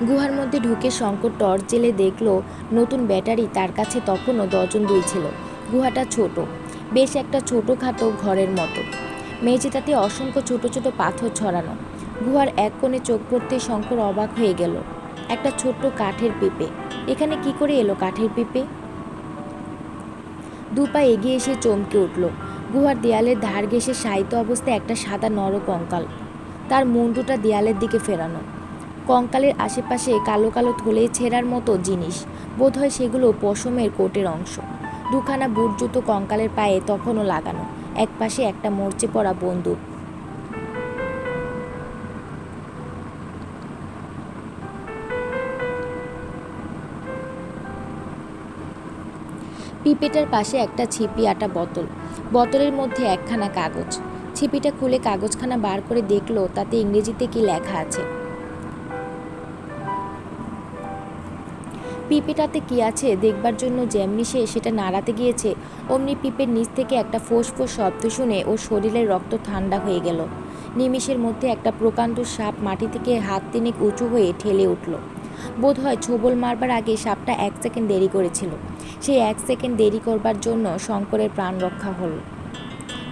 গুহার মধ্যে ঢুকে শঙ্কর টর্চ জেলে দেখল নতুন ব্যাটারি তার কাছে তখনও ডজন দুই ছিল। গুহাটা ছোট, বেশ একটা ছোটোখাটো ঘরের মতো। মেঝেটাতে অসংখ্য ছোট ছোট পাথর ছড়ানো। গুহার এক কোণে চোখ পড়তে শঙ্কর অবাক হয়ে গেল। একটা ছোট্ট কাঠের পিঁপে। এখানে কি করে এলো কাঠের পিঁপে? দুপা এগিয়ে এসে চমকে উঠল। গুহার দেয়ালের ধার ঘেঁষে শায়িত অবস্থায় একটা সাদা নরকঙ্কাল, তার মুন্ডুটা দেয়ালের দিকে ফেরানো। কঙ্কালের আশেপাশে কালো কালো থলে ছেঁড়ার মতো জিনিস, বোধহয় সেগুলো পশমের কোটের অংশ। দুখানা বুট জুতো কঙ্কালের পায়ে তখনও লাগানো, একপাশে একটা মরচে পড়া বন্দুক। পিঁপেটার পাশে একটা ছিপি আটা বোতল, বোতলের মধ্যে একখানা কাগজ। ছিপিটা খুলে কাগজখানা বার করে দেখলো তাতে ইংরেজিতে কি লেখা আছে। পিঁপেটাতে কি আছে দেখবার জন্য যেমনি সে সেটা নাড়াতে গিয়েছে, অমনি পিঁপের নিচ থেকে একটা ফোঁস ফোঁস শব্দ শুনে ওর শরীরের রক্ত ঠান্ডা হয়ে গেল। নিমিষের মধ্যে একটা প্রকাণ্ড সাপ মাটি থেকে হাত তিনেক উঁচু হয়ে ঠেলে উঠল। বোধহয় ছোবল মারবার আগে সাপটা 1 সেকেন্ড দেরি করেছিল। সেই 1 সেকেন্ড দেরি করবার জন্য শঙ্করের প্রাণ রক্ষা হল।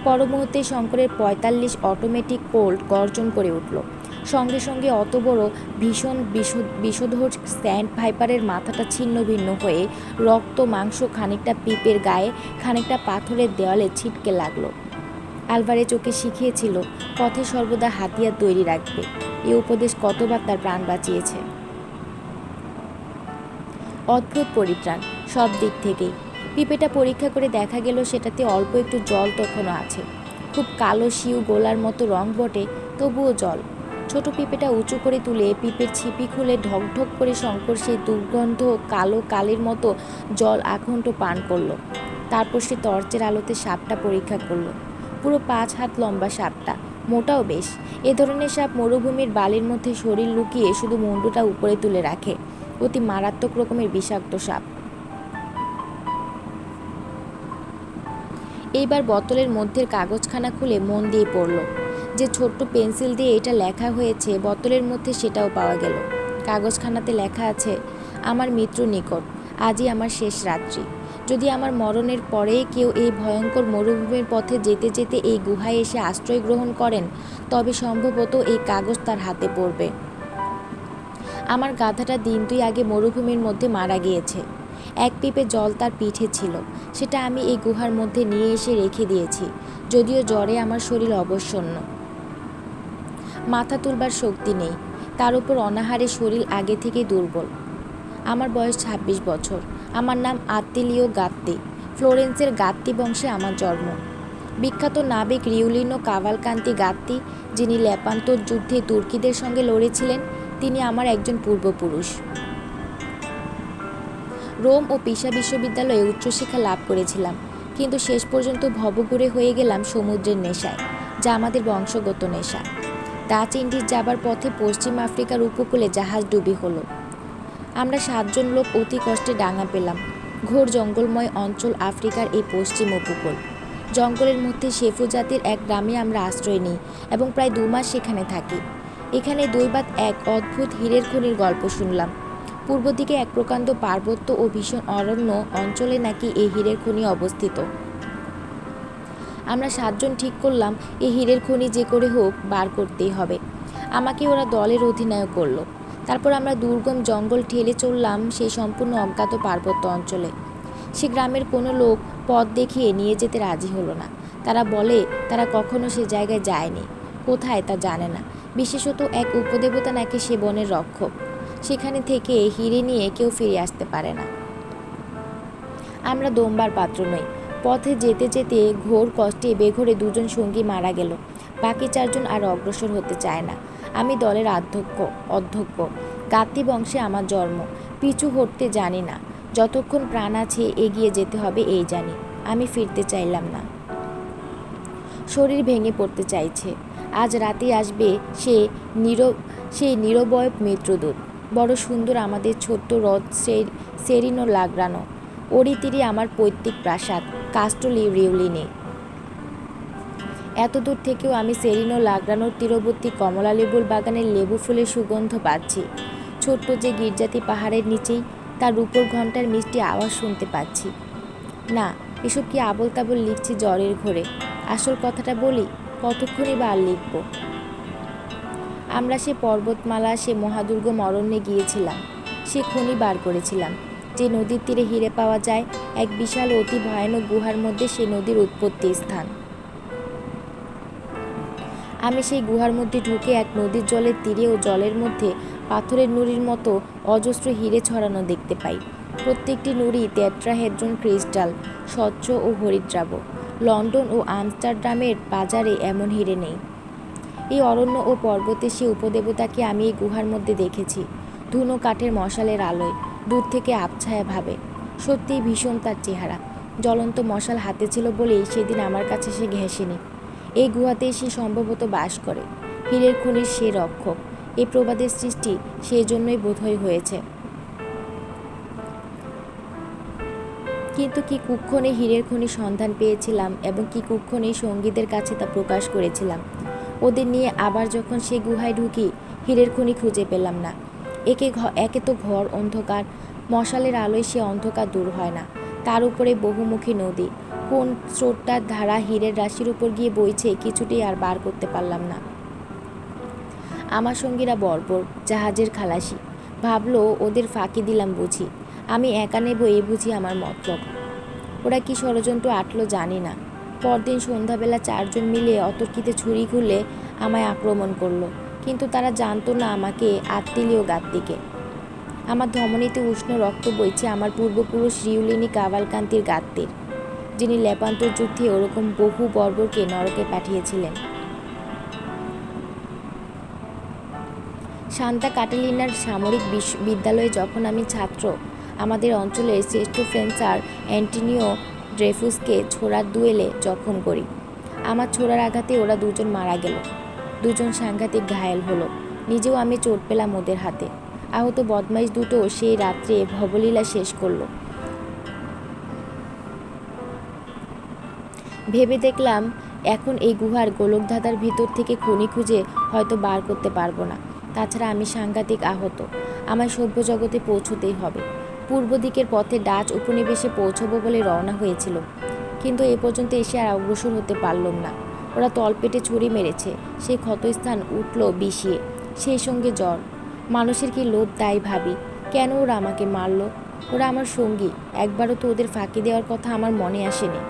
পর মুহূর্তে শঙ্করের 45 অটোমেটিক কোল্ট গর্জন করে উঠল। সঙ্গে সঙ্গে অত বড় ভীষণ বিষধর স্যান্ড ভাইপারের মাথাটা ছিন্ন ভিন্ন হয়ে রক্ত মাংস খানিকটা পিপের গায়ে, খানিকটা পাথরের দেওয়ালে ছিটকে লাগলো। আলভারেজ ওকে শিখিয়েছিল পথে সর্বদা হাতিয়ার তৈরি রাখবে। এই উপদেশ কতবার তার প্রাণ বাঁচিয়েছে। অদ্ভুত পরিত্রাণ সব দিক থেকেই। পিঁপেটা পরীক্ষা করে দেখা গেল সেটাতে অল্প একটু জল তখনও আছে। খুব কালো শিউ গোলার মতো রং বটে, তবুও জল। ছোট পিঁপেটা উঁচু করে তুলে পিঁপের ছিপি খুলে ঢক ঢক করে শঙ্কর সেই দুর্গন্ধ কালো কালির মতো জল আঘণ্ট পান করলো। তারপর সে টর্চের আলোতে সাপটা পরীক্ষা করলো। পুরো 5 হাত লম্বা সাপটা, মোটাও বেশ। এ ধরনের সাপ মরুভূমির বালির মধ্যে শরীর লুকিয়ে শুধু মুন্ডুটা উপরে তুলে রাখে। অতি মারাত্মক রকমের বিষাক্ত সাপ। এইবার বোতলের মধ্যের কাগজখানা খুলে মন দিয়ে পড়ল। যে ছোট্ট পেন্সিল দিয়ে এটা লেখা হয়েছে বোতলের মধ্যে সেটাও পাওয়া গেল। কাগজখানাতে লেখা আছে, আমার মৃত্যু নিকট, আজই আমার শেষ রাত্রি। যদি আমার মরণের পরেই কেউ এই ভয়ঙ্কর মরুভূমির পথে যেতে যেতে এই গুহায় এসে আশ্রয় গ্রহণ করেন, তবে সম্ভবত এই কাগজ তার হাতে পড়বে। আমার গাধাটা দিন 2 আগে মরুভূমির মধ্যে মারা গিয়েছে। 1 পিপে জল তার পিঠে ছিল, সেটা আমি এই গুহার মধ্যে নিয়ে এসে রেখে দিয়েছি। যদিও জ্বরে আমার শরীর অবসন্ন, মাথা তুলবার শক্তি নেই, তার উপর অনাহারে শরীর আগে থেকেই দুর্বল। আমার বয়স 26 বছর। আমার নাম আত্তিলিও গাত্তি। ফ্লোরেন্সের গাত্তি বংশে আমার জন্ম। বিখ্যাত নাবিক রিউলিনো কাভালকান্তি গাত্তি, যিনি লেপান্তর যুদ্ধে তুর্কিদের সঙ্গে লড়েছিলেন, তিনি আমার একজন পূর্বপুরুষ। রোম ও পিসা বিশ্ববিদ্যালয়ে উচ্চশিক্ষা লাভ করেছিলাম, কিন্তু শেষ পর্যন্ত ভবঘুরে হয়ে গেলাম সমুদ্রের নেশায়, যা আমাদের বংশগত নেশা। ডাচ ইন্ডিজ যাবার পথে পশ্চিম আফ্রিকার উপকূলে জাহাজ ডুবি হলো। আমরা 7 জন লোক অতি কষ্টে ডাঙা পেলাম। ঘোর জঙ্গলময় অঞ্চল আফ্রিকার এই পশ্চিম উপকূল। জঙ্গলের মধ্যে শেফু জাতির এক গ্রামে আমরা আশ্রয় নিই এবং প্রায় 2 মাস সেখানে থাকি। এখানে দৈবাত এক অদ্ভুত হীরের খনির গল্প শুনলাম। পূর্ব দিকে এক প্রকাণ্ড পার্বত্য ও ভীষণ অরণ্য অঞ্চলে নাকি এই হীরের খনি অবস্থিত। আমরা 7 জন ঠিক করলাম এই হীরের খনি যে করে হোক বার করতেই হবে। আমাকে ওরা দলের অধিনায়ক করলো। তারপর আমরা দুর্গম জঙ্গল ঠেলে চললাম সেই সম্পূর্ণ অজ্ঞাত পার্বত্য অঞ্চলে। সে গ্রামের কোনো লোক পথ দেখিয়ে নিয়ে যেতে রাজি হলো না। তারা বলে তারা কখনো সে জায়গায় যায়নি, কোথায় তা জানে না। বিশেষত এক উপদেবতা নাকি সে বনের রক্ষক। সেখানে থেকে হিরে নিয়ে কেউ ফিরে আসতে পারে না। আমরা দমবার পাত্র নই। পথে যেতে যেতে ঘোর কষ্টে বেঘোরে 2 জন সঙ্গী মারা গেল। বাকি 4 জন আর অগ্রসর হতে চায় না। আমি দলের অধ্যক্ষ। গাত্তি বংশে আমার জন্ম। পিছু হটতে জানি না। যতক্ষণ প্রাণ আছে এগিয়ে যেতে হবে এই জানি। আমি ফিরতে চাইলাম না। শরীর ভেঙে পড়তে চাইছে। আজ রাতেই আসবে সেই নিরবয় মৃত্যুদূত। বড় সুন্দর আমাদের ছোট্ট হ্রদ সেরিনো লাগ্রানো। ওরই তীরে আমার পৈতৃক প্রাসাদ কাস্ট্রো রিউলিনি। এত দূর থেকেও আমি সেরিনো লাগ্রানোর তীরবর্তী কমলা লেবুর বাগানের লেবু ফুলের সুগন্ধ পাচ্ছি। ছোট্ট যে গির্জাটি পাহাড়ের নিচেই, তার রূপোর ঘণ্টার মিষ্টি আওয়াজ শুনতে পাচ্ছি। না, এসব কি আবোল তাবোল লিখছি জ্বরের ঘোরে। আসল কথাটা বলি, কতক্ষণই বা আর লিখব। আমরা সে পর্বতমালা, সে মহাদুর্গম অরণ্যে গিয়েছিলাম। সে খনি বার করেছিলাম। যে নদীর তীরে হিরে পাওয়া যায়, এক বিশাল অতি ভয়ানক গুহার মধ্যে সে নদীর উৎপত্তি স্থান। আমি সেই গুহার মধ্যে ঢুকে এক নদীর জলের তীরে ও জলের মধ্যে পাথরের নুড়ির মতো অজস্র হিরে ছড়ানো দেখতে পাই। প্রত্যেকটি নুড়ি টেট্রাহেড্রন ক্রিস্টাল, স্বচ্ছ ও হরিদ্রাব। লন্ডন ও আমস্টারডামের বাজারে এমন হিরে নেই। এই অরণ্য ও পর্বতে সে উপদেবতাকে আমি এই গুহার মধ্যে দেখেছি, ধুনো কাঠের মশালের আলোয়, দূর থেকে আবছায়া ভাবে। সত্যিই ভীষণ তার চেহারা। জ্বলন্ত মশাল হাতে ছিল বলেই সেদিন আমার কাছে সে ঘেঁষেনি। এই গুহাতেই সে সম্ভবত বাস করে, হীরের খনির সে রক্ষক। এই প্রবাদের সৃষ্টি সেই জন্যই বোধহয় হয়েছে। কিন্তু কি কুক্ষণে হীরের খনির সন্ধান পেয়েছিলাম এবং কি কুক্ষণেই সঙ্গীদের কাছে তা প্রকাশ করেছিলাম। ওদের নিয়ে আবার যখন সে গুহায় ঢুকি, হীরের খনি খুঁজে পেলাম না। একে তো ঘর অন্ধকার, মশালের আলোয় সে অন্ধকার দূর হয় না। তার উপরে বহুমুখী নদী, কোন স্রোতটার ধারা হীরের রাশির উপর গিয়ে বইছে কিছুতেই আর বার করতে পারলাম না। আমার সঙ্গীরা বর্বর, জাহাজের খালাসি। ভাবলো ওদের ফাঁকি দিলাম বুঝি, আমি একা নেব এই বুঝি আমার মতলব। ওরা কি ষড়যন্ত্র আটলো জানি না। পরদিন সন্ধ্যাবেলা 4 জন মিলে অতর্কিতে ছুরি খুলে আমায় আক্রমণ করলো, কিন্তু তারা জানতো না আমাকে আত্মিলীয় গাত্তিকে। আমার ধমনীতে উষ্ণ রক্ত বইছে আমার পূর্বপুরুষ রিউলিনি কাভালকান্তির গাত্তির, যিনি লেপান্তর যুদ্ধে ওরকম বহু বর্বরকে নরকে পাঠিয়েছিলেন। সান্তা কাটালিনার সামরিক বিদ্যালয়ে যখন আমি ছাত্র, আমাদের অঞ্চলের শ্রেষ্ঠ ফেন্সার অ্যান্টনিও ড্রেফুসকে ছোড়ার দুয়েলে জখম করি। আমার ছোড়ার আঘাতে ওরা 2 জন মারা গেল, 2 জন সাংঘাতিক ঘায়েল হলো। নিজেও আমি চোট পেলাম ওদের হাতে। আহত বদমাইশ দুটো সেই রাত্রে ভবলীলা শেষ করলো। ভেবে দেখলাম এখন এই গুহার গোলকধাঁধার ভিতর থেকে খনি খুঁজে হয়তো বার করতে পারবো না। তাছাড়া আমি সাংঘাতিক আহত, আমায় সভ্য জগতে পৌঁছতেই হবে। পূর্ব দিকের পথে ডাচ উপনিবেশে পৌঁছবো বলে রওনা হয়েছিল, কিন্তু এ পর্যন্ত এসে আর অগ্রসর হতে পারলাম না। ওরা তলপেটে ছুরি মেরেছে, সেই ক্ষতস্থান উঠল বিষিয়ে, সেই সঙ্গে জ্বর। মানুষের কি লোভ তাই ভাবি, কেন ওরা আমাকে মারল? ওরা আমার সঙ্গী, একবারও তো ওদের ফাঁকি দেওয়ার কথা আমার মনে আসেনি।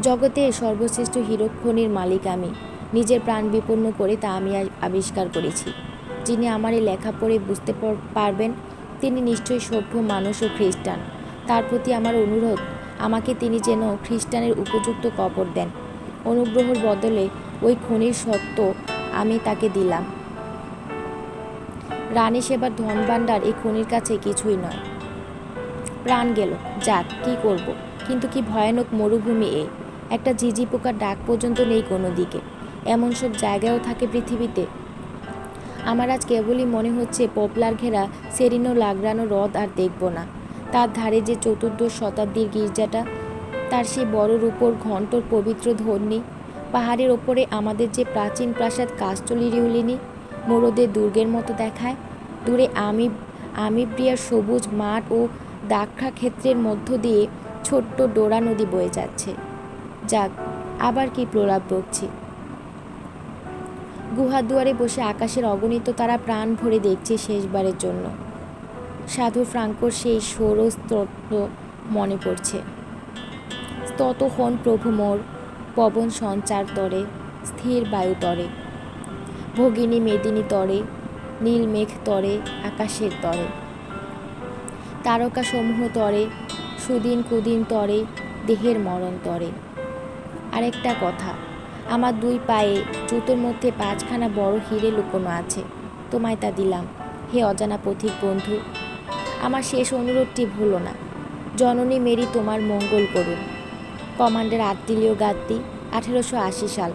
জগতের সর্বশ্রেষ্ঠ হীরক খনির মালিক আমি, নিজের প্রাণ বিপন্ন করে তা আমি আবিষ্কার করেছি। যিনি আমার এই লেখা পড়ে বুঝতে পারবেন, তিনি নিশ্চয়ই সভ্য মানুষ ও খ্রিস্টান। তার প্রতি আমার অনুরোধ, আমাকে তিনি যেন খ্রিস্টানের উপযুক্ত কবর দেন। অনুগ্রহর বদলে ওই খনির সত্ত্ব আমি তাকে দিলাম। রানী সেবার ধনভাণ্ডার এই খনির কাছে কিছুই নয়। প্রাণ গেল, যাক, কি করব। কিন্তু কি ভয়ানক মরুভূমি এ! একটা ঝিঝি পোকার ডাক পর্যন্ত নেই কোনো দিকে। এমন সব জায়গায়ও থাকে পৃথিবীতে। আমার আজ কেবলই মনে হচ্ছে পপলার ঘেরা সেরিনো লাগরানো হ্রদ আর দেখব না। তার ধারে যে 14 শতাব্দীর গির্জাটা, তার সেই বড় রূপোর ঘণ্টর পবিত্র ধ্বনি, পাহাড়ের ওপরে আমাদের যে প্রাচীন প্রাসাদ কাস্তলি রিউলিনি, মোরদের দুর্গের মতো দেখায়। দূরে আমিব্রিয়ার সবুজ মাঠ ও দাক্ষা ক্ষেত্রের মধ্য দিয়ে ছোট্ট ডোরা নদী বয়ে যাচ্ছে। যাক, আবার কি প্রলাপ বকছি। গুহার দুয়ারে বসে আকাশের অগণিত তারা প্রাণ ভরে দেখছে শেষবারের জন্য। সাধু ফ্রাঙ্কোর সেই ষোড়স্তত্ব মনে পড়ছে। স্তত হন প্রভু মোর, পবন সঞ্চার তরে, স্থির বায়ু তরে, ভগিনী মেদিনী তরে, নীল মেঘ তরে, আকাশের তরে, তারকা সমূহ তরে, সুদিন কুদিন তরে, দেহের মরণ তরে। আরেকটা কথা, আমার 2 পায়ে জুতোর মধ্যে 5খানা বড় হিরে লুকোনো আছে, তোমায় তা দিলাম, হে অজানা পথিক বন্ধু। আমার শেষ অনুরোধটি ভুলো না। জননী মেরি তোমার মঙ্গল করুন। কমান্ডার আত্মিলীয় গাত্তি, 1880 সাল,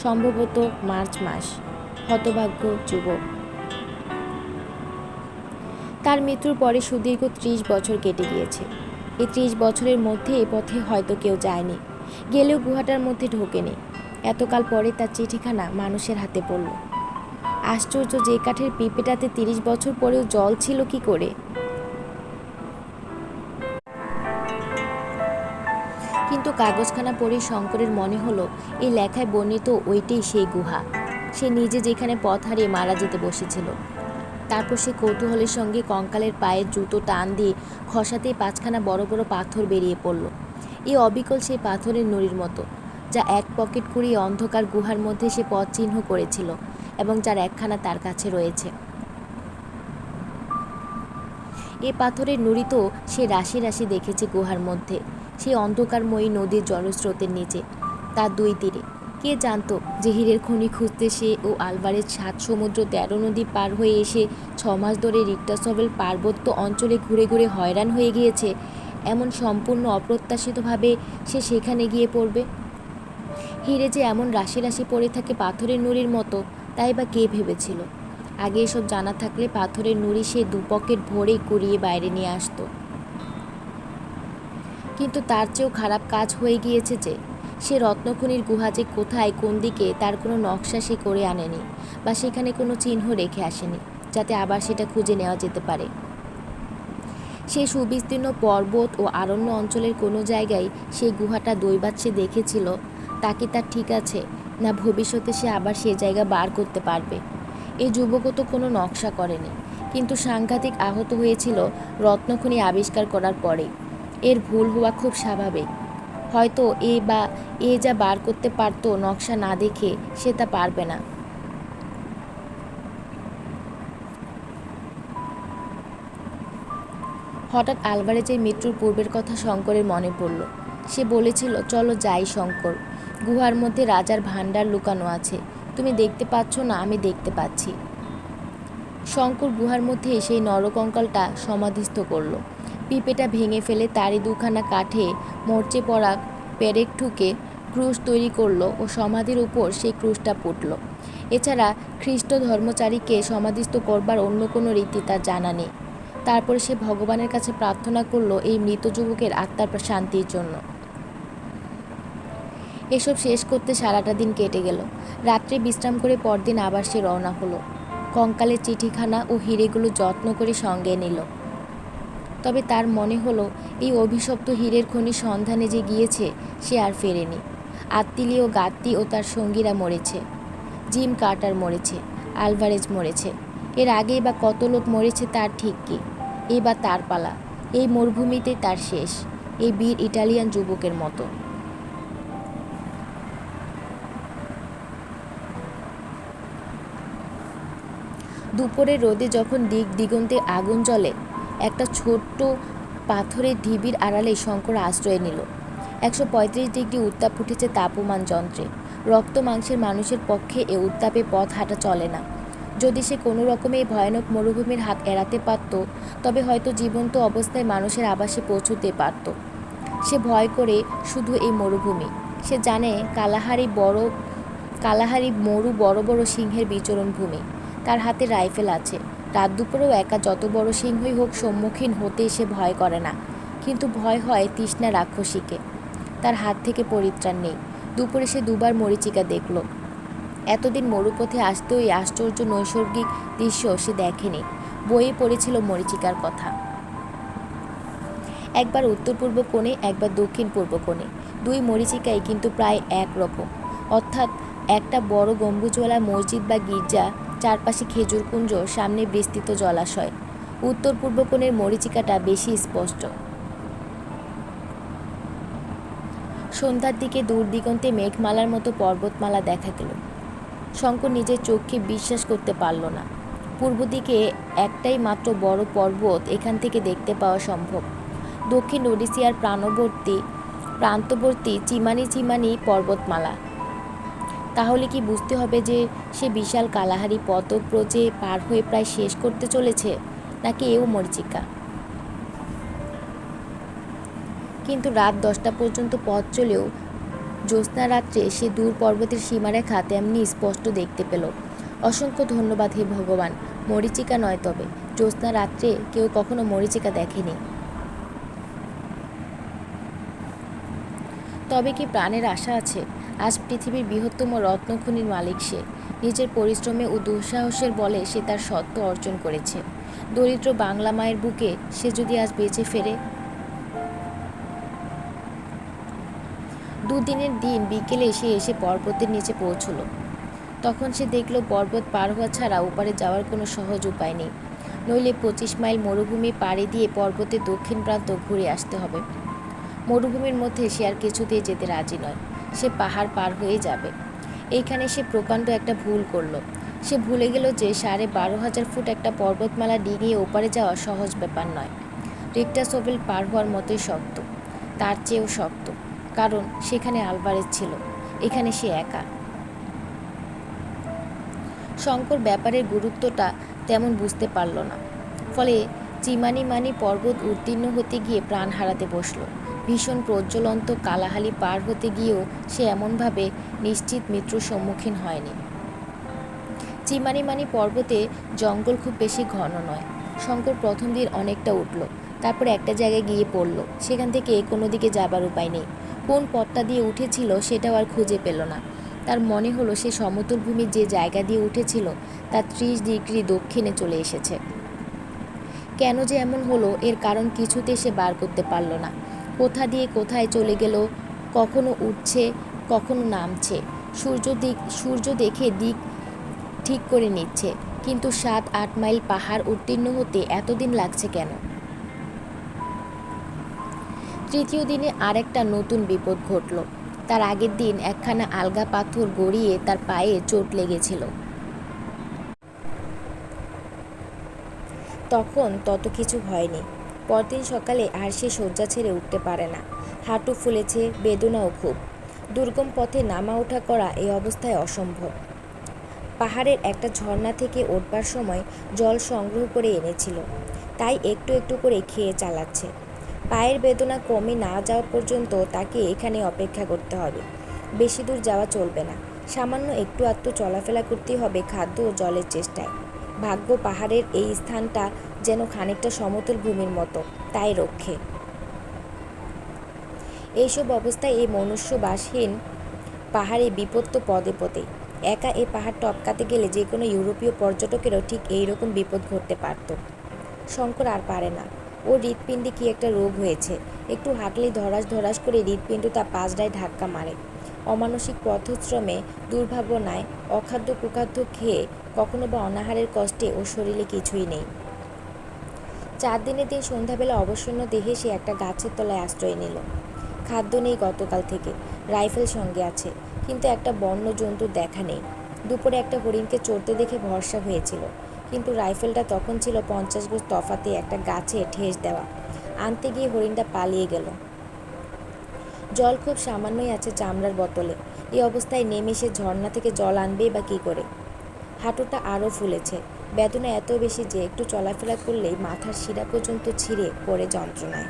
সম্ভবত মার্চ মাস। হতভাগ্য যুবক। তার মৃত্যুর পরে সুদীর্ঘ 30 বছর কেটে গিয়েছে। এই 30 বছরের মধ্যে এ পথে হয়তো কেউ যায়নি, গেলেও গুহাটার মধ্যে ঢোকেনি। এতকাল পরে তার চিঠিখানা মানুষের হাতে পড়ল। আশ্চর্য, যে কাঠের পিঁপেটাতে 30 বছর পরেও জল ছিল কি করে? কিন্তু কাগজখানা পড়ে শঙ্করের মনে হলো এই লেখায় বর্ণিত ওইটাই সেই গুহা। সে নিজে যেখানে পথ হারিয়ে মারা যেতে বসেছিল। তারপর সে কৌতূহলের সঙ্গে কঙ্কালের পায়ের জুতো টান দিয়ে খসাতেই 5খানা বড় বড় পাথর বেরিয়ে পড়ল। এই অবিকল সেই পাথরের নুড়ির মতো, যা এক পকেট কুড়িয়ে অন্ধকার গুহার মধ্যে সে পথ চিহ্ন করেছিল এবং যার একখানা তার কাছে রয়েছে। এ পাথরের নুড়ি তো সে রাশি রাশি দেখেছে গুহার মধ্যে, সেই অন্ধকারময়ী নদীর জলস্রোতের নিচে, তার 2 তীরে। কে জানতো যে হীরের খনি খুঁজতে সে ও আলবারেজ 7 সমুদ্র 13 নদী পার হয়ে এসে 6 মাস ধরে রিক্টাসভেল পার্বত্য অঞ্চলে ঘুরে ঘুরে হয়রান হয়ে গিয়েছে। এমন সম্পূর্ণ অপ্রত্যাশিতভাবে সে সেখানে গিয়ে পড়বে। হীরে যে এমন রাশি রাশি পড়ে থাকে পাথরের নুড়ির মতো, তাই বা কে ভেবেছিল? আগে এসব জানা থাকলে পাথরের নুড়ি সে 2 পকেট ভরেই কুড়িয়ে বাইরে নিয়ে আসতো। কিন্তু তার চেয়েও খারাপ কাজ হয়ে গিয়েছে যে সে রত্নখনির গুহা যে কোথায় কোন দিকে তার কোনো নকশা সে করে আনেনি, বা সেখানে কোনো চিহ্ন রেখে আসেনি যাতে আবার সেটা খুঁজে নেওয়া যেতে পারে। সেই সুবিস্তীর্ণ পর্বত ও আরণ্য অঞ্চলের কোনো জায়গায় সেই গুহাটা দৈবাৎ সে দেখেছিল। তা কি তার ঠিক আছে, না ভবিষ্যতে সে আবার সে জায়গা বার করতে পারবে? এই যুবকও তো কোনো নকশা করেনি, কিন্তু সাংঘাতিক আহত হয়েছিল রত্নখনি আবিষ্কার করার পরেই। এর ভুল হওয়া খুব স্বাভাবিক। হয়তো এ যা বার করতে পারতো নকশা না দেখে, সে তা পারবে না। হঠাৎ আলভারেজের মৃত্যুর পূর্বের কথা শঙ্করের মনে পড়ল। সে বলেছিল, চলো যাই শঙ্কর, গুহার মধ্যে রাজার ভাণ্ডার লুকানো আছে। তুমি দেখতে পাচ্ছ না, আমি দেখতে পাচ্ছি। শঙ্কর গুহার মধ্যে সেই নরকঙ্কালটা সমাধিস্থ করল। পিঁপেটা ভেঙে ফেলে তারই 2খানা কাঠে মরচে পড়া পেরেক ঠুকে ক্রুশ তৈরি করল ও সমাধির উপর সেই ক্রুশটা পুঁতল। এছাড়া খ্রিস্ট ধর্মচারীকে সমাধিস্থ করবার অন্য কোনো রীতি তার জানা নেই। তারপরে সে ভগবানের কাছে প্রার্থনা করল এই মৃত যুবকের আত্মার শান্তির জন্য। এসব শেষ করতে সারাটা দিন কেটে গেল। রাত্রে বিশ্রাম করে পরদিন আবার সে রওনা হলো। কঙ্কালের চিঠিখানা ও হিরেগুলো যত্ন করে সঙ্গে নিল। তবে তার মনে হলো এই অভিশপ্ত হীরের খনির সন্ধানে যে গিয়েছে সে আর ফেরেনি। আত্তিলি ও গাত্তি ও তার সঙ্গীরা মরেছে, জিম কার্টার মরেছে, আলভারেজ মরেছে। এর আগেই বা কত লোক মরেছে তার ঠিক কি? এবার তার পালা। এই মরুভূমিতে তার শেষ, এই বীর ইটালিয়ান যুবকের মতো। দুপুরের রোদে যখন দিক দিগন্তে আগুন জ্বলে, একটা ছোট্ট পাথরের ঢিবির আড়ালে শঙ্কর আশ্রয় নিল। 135 ডিগ্রি উত্তাপ উঠেছে তাপমান যন্ত্রে। রক্ত মাংসের মানুষের পক্ষে এ উত্তাপে পথ হাঁটা চলে না। যদি সে কোনো রকমে এই ভয়ানক মরুভূমির হাত এড়াতে পারত, তবে হয়তো জীবন্ত অবস্থায় মানুষের আবাসে পৌঁছতে পারত। সে ভয় করে শুধু এই মরুভূমি। সে জানে কালাহারি মরু বড় বড় সিংহের বিচরণ ভূমি। তার হাতে রাইফেল আছে। রাত দুপুরেও একা যত বড় সিংহই হোক সম্মুখীন হতে সে ভয় করে না। কিন্তু ভয় হয় তৃষ্ণা রাক্ষসীকে। তার হাত থেকে পরিত্রাণ নেই। দুপুরে সে 2বার মরীচিকা দেখল। এতদিন মরুপথে আসতেও এই আশ্চর্য নৈসর্গিক দৃশ্য সে দেখেনি। বইয়ে পড়েছিল মরীচিকার কথা। একবার উত্তর পূর্ব কোণে, একবার দক্ষিণ পূর্ব কোণে। 2 মরীচিকাই কিন্তু প্রায় একরকম। অর্থাৎ একটা বড় গম্বুজওয়ালা মসজিদ বা গির্জা, চারপাশে খেজুর কুঞ্জ, সামনে বিস্তৃত জলাশয়। উত্তর পূর্ব কোণের মরীচিকাটা বেশি স্পষ্ট। সন্ধ্যার দিকে দূর দিগন্তে মেঘমালার মতো পর্বতমালা দেখা গেল। শঙ্কর নিজের চোখকে বিশ্বাস করতে পারল না। পূর্ব দিকে একটাই মাত্র বড় পর্বত এখান থেকে দেখতে পাওয়া সম্ভব। দক্ষিণ ওডিসিয়ার প্রান্তবর্তী চিমানি চিমানি পর্বতমালা। তাহলে কি বুঝতে হবে যে সে বিশাল কালাহারি পদব্রজে পার হয়ে প্রায় শেষ করতে চলেছে, নাকি এও মরীচিকা? কিন্তু রাত 10টা পর্যন্ত পথ চলেও জ্যোৎস্না রাত্রে সে দূর পর্বতের সীমারেখা তেমনি স্পষ্ট দেখতে পেল। অসংখ্য ধন্যবাদ হে ভগবান, মরীচিকা নয়। তবে জ্যোৎস্না রাত্রে কেউ কখনো মরীচিকা দেখেনি। তবে কি প্রাণের আশা আছে? আজ পৃথিবীর বৃহত্তম রত্নখনির মালিক সে। নিজের পরিশ্রমে ও দুঃসাহসের বলে সে তার সত্ত্ব অর্জন করেছে। দরিদ্র বাংলা মায়ের বুকে সে যদি আজ বেঁচে ফেরে। দুদিনের দিন বিকেলে সে এসে পর্বতের নিচে পৌঁছল। তখন সে দেখল পর্বত পার হওয়া ছাড়া ওপারে যাওয়ার কোনো সহজ উপায় নেই, নইলে 25 মাইল মরুভূমি পাড়ি দিয়ে পর্বতের দক্ষিণ প্রান্ত ঘুরে আসতে হবে। মরুভূমির মধ্যে সে আর কিছুতেই যেতে রাজি নয়, সে পাহাড় পার হয়ে যাবে। এইখানে সে প্রকাণ্ড একটা ভুল করলো। সে ভুলে গেল যে 12,500 ফুট একটা পর্বতমালা ডিঙিয়ে ওপারে যাওয়া সহজ ব্যাপার নয়। রিক্টাসোভেল পার হওয়ার মতোই শক্ত, তার চেয়েও শক্ত, কারণ সেখানে আলভারেজ ছিল, এখানে সে একা। শঙ্কর ব্যাপারের গুরুত্বটা তেমন বুঝতে পারল না, ফলে চিমানিমানি পর্বত উত্তীর্ণ হতে গিয়ে প্রাণ হারাতে বসল। ভীষণ প্রজ্বলন্ত কালাহালি পার হতে গিয়েও সে এমনভাবে নিশ্চিত মৃত্যুর সম্মুখীন হয়নি। চিমানিমানি পর্বতে জঙ্গল খুব বেশি ঘন নয়। শঙ্কর প্রথম দিন অনেকটা উঠল, তারপর একটা জায়গায় গিয়ে পড়ল। সেখান থেকে কোনো দিকে যাবার উপায় নেই। কোন পথটা দিয়ে উঠেছিল সেটাও আর খুঁজে পেল না। তার মনে হলো সে সমতল ভূমির যে জায়গা দিয়ে উঠেছিল তা 30 ডিগ্রি দক্ষিণে চলে এসেছে। কেন যে এমন হলো এর কারণ কিছুতে সে বার করতে পারল না। কোথা দিয়ে কোথায় চলে গেল, কখনো উঠছে কখনো নামছে, সূর্য দেখে দিক ঠিক করে নিচ্ছে, কিন্তু 7-8 মাইল পাহাড় উত্তীর্ণ হতে এতদিন লাগছে কেন? তৃতীয় দিনে আর একটা নতুন বিপদ ঘটল। তার আগের দিন একখানা আলগা পাথর গড়িয়ে তার পায়ে চোট লেগেছিল। তখন তত কিছু হয়নি। পরদিন সকালে আর সে শয্যা ছেড়ে উঠতে পারে না। হাঁটু ফুলেছে, বেদনাও খুব। দুর্গম পথে নামা ওঠা করা এই অবস্থায় অসম্ভব। পাহাড়ের একটা ঝর্ণা থেকে ওঠবার সময় জল সংগ্রহ করে এনেছিল, তাই একটু একটু করে খেয়ে চালাচ্ছে। পায়ের বেদনা কমে না যাওয়া পর্যন্ত তাকে এখানে অপেক্ষা করতে হবে। বেশি দূর যাওয়া চলবে না, সামান্য একটু আধটু চলাফেরা করতেই হবে খাদ্য ও জলের চেষ্টায়। ভাগ্য পাহাড়ের এই স্থানটা যেন খানিকটা সমতল ভূমির মতো, তাই রক্ষে। এইসব অবস্থায় এই মনুষ্যবাসহীন পাহাড়ে বিপদ তো পদে পদে। একা এই পাহাড় টপকাতে গেলে যে কোনো ইউরোপীয় পর্যটকেরও ঠিক এই রকম বিপদ ঘটতে পারত। শঙ্কর আর পারে না। ওর হৃৎপিণ্ডে কি একটা রোগ হয়েছে। একটু হাঁটলেই ধরাস ধরাস করে হৃৎপিণ্ড তার পাঁজরায় ধাক্কা মারে। অমানসিক পথশ্রমে, দুর্ভাবনায়, অখাদ্য কুখাদ্য খেয়ে, কখনো বা অনাহারের কষ্টে ওর শরীরে কিছুই নেই। 4 দিনের দিন সন্ধ্যাবেলা অবসন্ন দেহে সে একটা গাছের তলায় আশ্রয় নিল। খাদ্য নেই গতকাল থেকে, রাইফেল সঙ্গে আছে, কিন্তু একটা বন্য জন্তুর দেখা নেই। দুপুরে একটা হরিণকে চড়তে দেখে ভরসা হয়েছিল, কিন্তু রাইফেলটা তখন ছিল 50 গজ তফাতে একটা গাছে ঠেস দেওয়া। আনতে গিয়ে হরিণটা পালিয়ে গেল। জল খুব সামান্যই আছে চামড়ার বোতলে। এই অবস্থায় নেমে সে ঝর্ণা থেকে জল আনবে বা কী করে? হাঁটুটা আরও ফুলেছে। বেদনা এত বেশি যে একটু চলাফেরা করলেই মাথার শিরা পর্যন্ত ছিঁড়ে পড়ে যন্ত্রণায়।